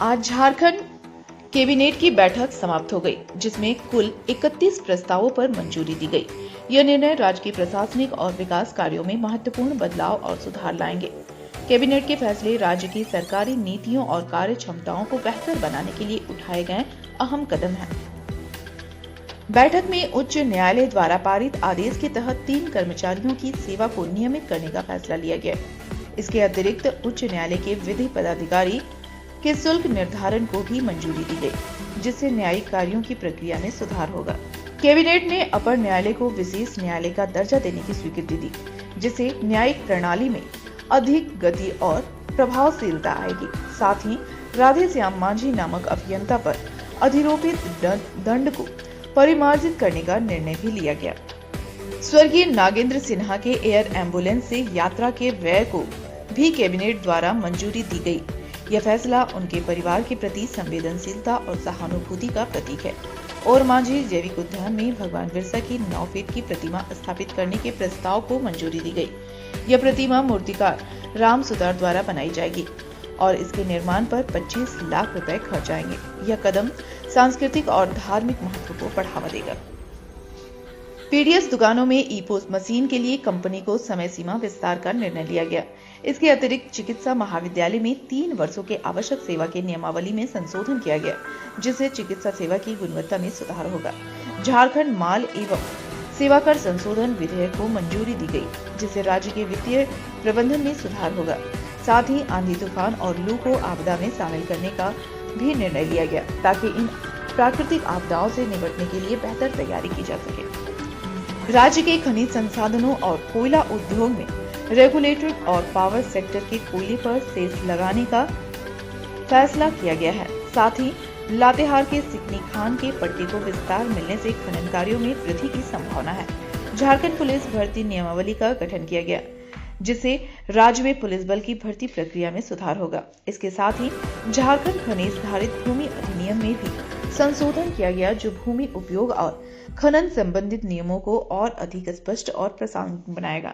आज झारखंड कैबिनेट की बैठक समाप्त हो गई, जिसमें कुल 31 प्रस्तावों पर मंजूरी दी गई। यह निर्णय राज्य के प्रशासनिक और विकास कार्यों में महत्वपूर्ण बदलाव और सुधार लाएंगे। कैबिनेट के फैसले राज्य की सरकारी नीतियों और कार्य क्षमताओं को बेहतर बनाने के लिए उठाए गए अहम कदम हैं। बैठक में उच्च न्यायालय द्वारा पारित आदेश के तहत 3 कर्मचारियों की सेवा को नियमित करने का फैसला लिया गया। इसके अतिरिक्त उच्च न्यायालय के विधि पदाधिकारी के शुल्क निर्धारण को भी मंजूरी दी गई, जिससे न्यायिक कार्यों की प्रक्रिया में सुधार होगा। कैबिनेट ने अपर न्यायालय को विशेष न्यायालय का दर्जा देने की स्वीकृति दी, जिससे न्यायिक प्रणाली में अधिक गति और प्रभावशीलता आएगी। साथ ही राधेश्याम मांझी नामक अभियंता पर अधिरोपित दंड को परिमार्जित करने का निर्णय भी लिया गया। स्वर्गीय नागेंद्र सिन्हा के एयर एम्बुलेंस से यात्रा के व्यय को भी कैबिनेट द्वारा मंजूरी दी गई। यह फैसला उनके परिवार के प्रति संवेदनशीलता और सहानुभूति का प्रतीक है। और मांझी जैविक उद्यान में भगवान बिरसा की 9 फीट की प्रतिमा स्थापित करने के प्रस्ताव को मंजूरी दी गई। यह प्रतिमा मूर्तिकार राम सुतार द्वारा बनाई जाएगी और इसके निर्माण पर 25 लाख रुपए खर्च आएंगे। यह कदम सांस्कृतिक और धार्मिक महत्व को बढ़ावा देगा। पीडीएस दुकानों में ई-पोस्ट मशीन के लिए कंपनी को समय सीमा विस्तार का निर्णय लिया गया। इसके अतिरिक्त चिकित्सा महाविद्यालय में 3 वर्षों के आवश्यक सेवा के नियमावली में संशोधन किया गया, जिससे चिकित्सा सेवा की गुणवत्ता में सुधार होगा। झारखंड माल एवं सेवा कर संशोधन विधेयक को मंजूरी दी गई, जिससे राज्य के वित्तीय प्रबंधन में सुधार होगा। साथ ही आंधी तूफान और लू को आपदा में शामिल करने का भी निर्णय लिया गया, ताकि इन प्राकृतिक आपदाओं से निपटने के लिए बेहतर तैयारी की जा सके। राज्य के खनिज संसाधनों और कोयला उद्योग में रेगुलेटेड और पावर सेक्टर के कोयले पर सेस लगाने का फैसला किया गया है। साथ ही लातेहार के सिकनी खान के पट्टे को विस्तार मिलने से खनन कार्यों में वृद्धि की संभावना है। झारखंड पुलिस भर्ती नियमावली का गठन किया गया, जिससे राज्य में पुलिस बल की भर्ती प्रक्रिया में सुधार होगा। इसके साथ ही झारखंड खनिज धारित भूमि अधिनियम में भी संशोधन किया गया, जो भूमि उपयोग और खनन संबंधित नियमों को और अधिक स्पष्ट और प्रासंगिक बनाएगा।